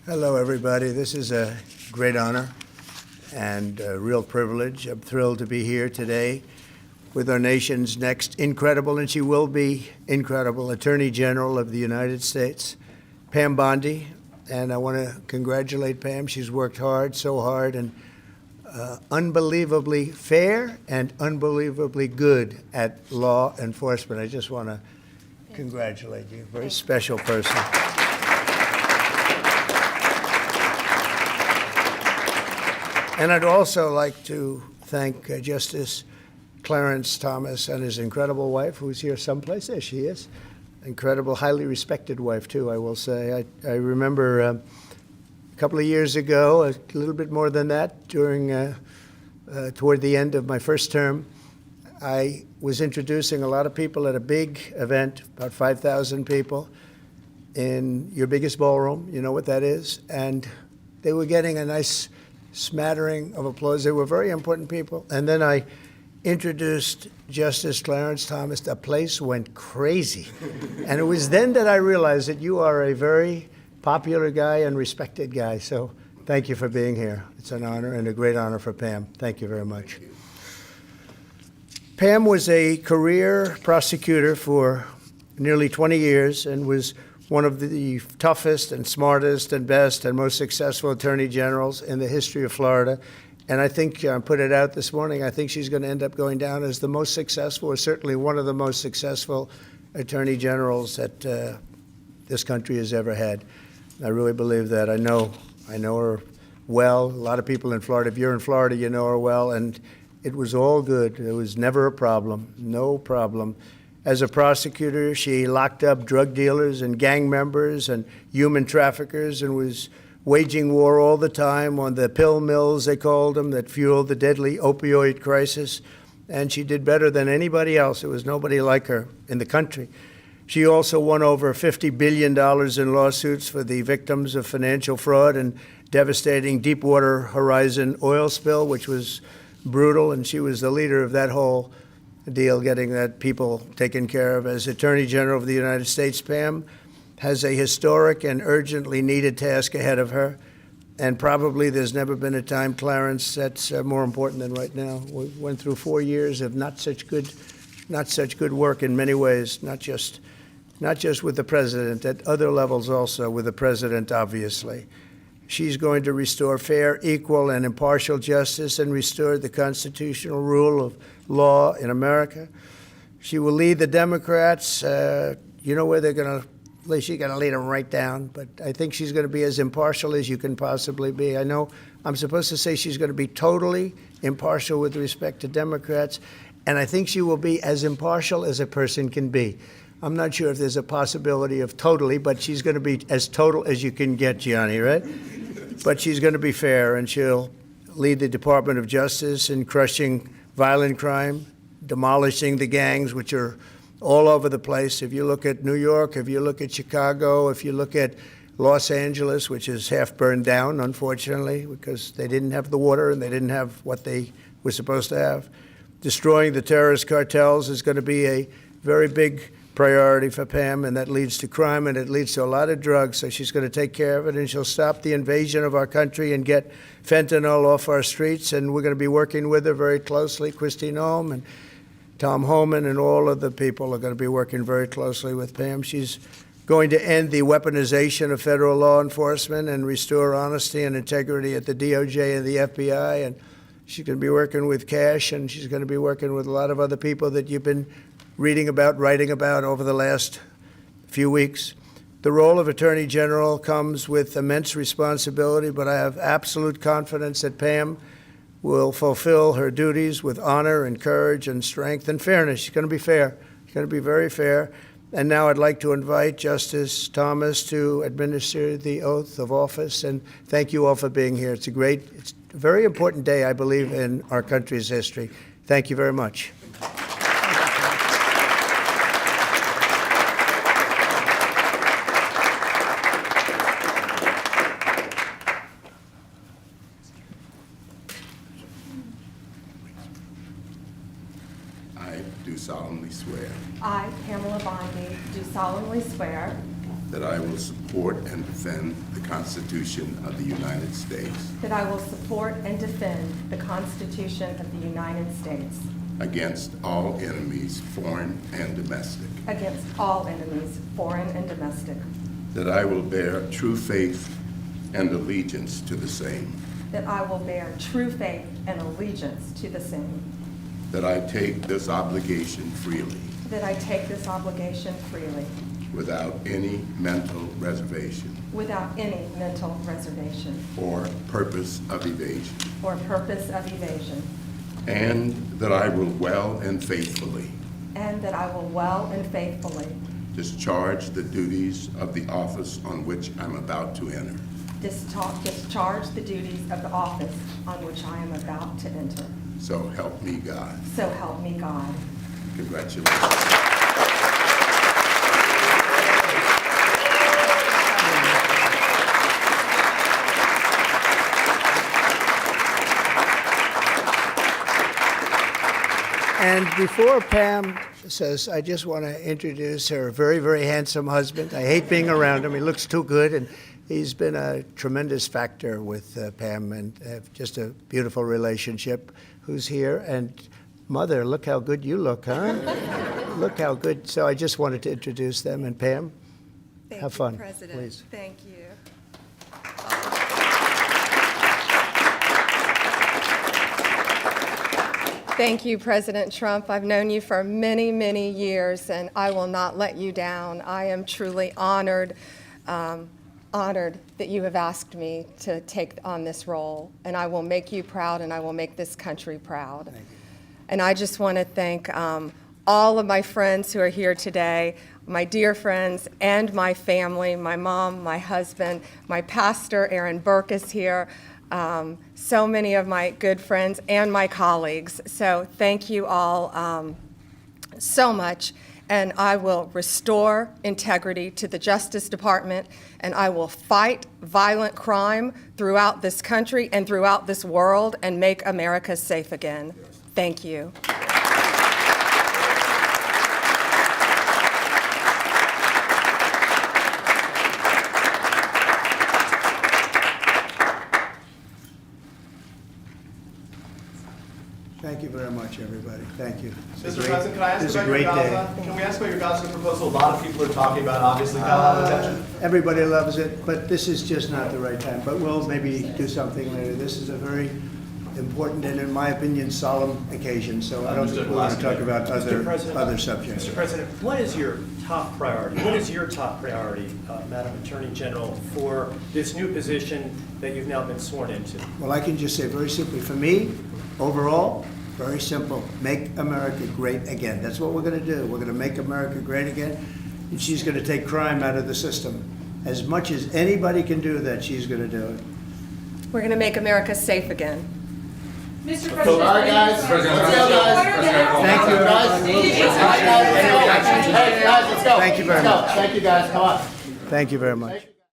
Hello, everybody. This is a great honor and a real privilege. I'm thrilled to be here today with our nation's next incredible, and she will be incredible, Attorney General of the United States, Pam Bondi. And I want to congratulate Pam. She's worked hard, so hard, and unbelievably fair and unbelievably good at law enforcement. I just want to congratulate you. Very special person. And I'd also like to thank Justice Clarence Thomas and his incredible wife, who's here someplace. There she is. Incredible, highly respected wife, too, I will say. I remember a couple of years ago, a little bit more than that, toward the end of my first term, I was introducing a lot of people at a big event, about 5,000 people, in your biggest ballroom. You know what that is? And they were getting a nice smattering of applause. They were very important people. And then I introduced Justice Clarence Thomas. The place went crazy. And it was then that I realized that you are a very popular guy and respected guy. So thank you for being here. It's an honor and a great honor for Pam. Thank you very much. Pam was a career prosecutor for nearly 20 years and was one of the toughest and smartest and best and most successful attorney generals in the history of Florida. And I think, I put it out this morning, I think she's going to end up going down as the most successful, or certainly one of the most successful attorney generals that this country has ever had. I really believe that. I know her well. A lot of people in Florida, if you're in Florida, you know her well. And it was all good. There was never a problem, no problem. As a prosecutor, she locked up drug dealers and gang members and human traffickers and was waging war all the time on the pill mills, they called them, that fueled the deadly opioid crisis. And she did better than anybody else. There was nobody like her in the country. She also won over $50 billion in lawsuits for the victims of financial fraud and devastating Deepwater Horizon oil spill, which was brutal. And she was the leader of that whole deal, getting that people taken care of. As Attorney General of the United States, Pam has a historic and urgently needed task ahead of her. And probably there's never been a time, Clarence, that's more important than right now. We went through 4 years of not such good work in many ways, not just with the president, at other levels also, with the president, obviously. She's going to restore fair, equal, and impartial justice and restore the constitutional rule of law in America. She will lead the Democrats. You know where they're going to, at least she's going to lead them right down. But I think she's going to be as impartial as you can possibly be. I know I'm supposed to say she's going to be totally impartial with respect to Democrats. And I think she will be as impartial as a person can be. I'm not sure if there's a possibility of totally, but she's going to be as total as you can get, Gianni, right? But she's going to be fair, and she'll lead the Department of Justice in crushing violent crime, demolishing the gangs, which are all over the place. If you look at New York, if you look at Chicago, if you look at Los Angeles, which is half burned down, unfortunately, because they didn't have the water and they didn't have what they were supposed to have. Destroying the terrorist cartels is going to be a very big priority for Pam, and that leads to crime and it leads to a lot of drugs. So she's going to take care of it, and she'll stop the invasion of our country and get fentanyl off our streets. And we're going to be working with her very closely. Christine Holm and Tom Homan and all of the people are going to be working very closely with Pam. She's going to end the weaponization of federal law enforcement and restore honesty and integrity at the DOJ and the FBI. And she's going to be working with Cash, and she's going to be working with a lot of other people that you've been reading about, writing about over the last few weeks. The role of Attorney General comes with immense responsibility, but I have absolute confidence that Pam will fulfill her duties with honor and courage and strength and fairness. She's going to be fair. She's going to be very fair. And now I'd like to invite Justice Thomas to administer the oath of office. And thank you all for being here. It's a very important day, I believe, in our country's history. Thank you very much. I do solemnly swear I, Pamela Bondi, do solemnly swear that I will support and defend the Constitution of the United States that I will support and defend the Constitution of the United States against all enemies, foreign and domestic, against all enemies, foreign and domestic, that I will bear true faith and allegiance to the same, that I will bear true faith and allegiance to the same, that I take this obligation freely that I take this obligation freely without any mental reservation without any mental reservation or purpose of evasion, or purpose of evasion, and that I will well and faithfully and that I will well and faithfully discharge the duties of the office on which I'm about to enter. discharge the duties of the office on which I am about to enter. So help me God. So help me God. Congratulations. And before Pam says, I just want to introduce her very, very handsome husband. I hate being around him. He looks too good, and he's been a tremendous factor with Pam, and just a beautiful relationship. Who's here? And Mother, look how good you look, huh? Look how good. So I just wanted to introduce them. And Pam, have fun, President. please. Thank you. Thank you, President Trump. I've known you for many, many years, and I will not let you down. I am truly honored that you have asked me to take on this role, and I will make you proud, and I will make this country proud. Thank you. And I just want to thank all of my friends who are here today, my dear friends and my family, my mom, my husband, my pastor, Aaron Burke is here, so many of my good friends and my colleagues. So thank you all so much. And I will restore integrity to the Justice Department, and I will fight violent crime throughout this country and throughout this world and make America safe again. Thank you. Thank you very much, everybody. Thank you. Mr. President, can I ask This is a about your great day. Gaza? Can we ask about your Gaza proposal? A lot of people are talking about. Obviously, got a lot of attention. Everybody loves it, but this is just not the right time. But we'll maybe do something later. This is a very important and, in my opinion, solemn occasion. So I don't think we want to talk about other subjects. Mr. President, what is your top priority? What is your top priority, Madam Attorney General, for this new position that you've now been sworn into? Well, I can just say very simply, for me, overall, very simple, make America great again. That's what we're going to do. We're going to make America great again, and she's going to take crime out of the system. As much as anybody can do that, she's going to do it. We're going to make America safe again. Mr. President. All right, guys. Let's go, guys. Thank you, guys. Hey, guys, let's go. Thank you very much. Thank you, guys. Come on. Thank you very much.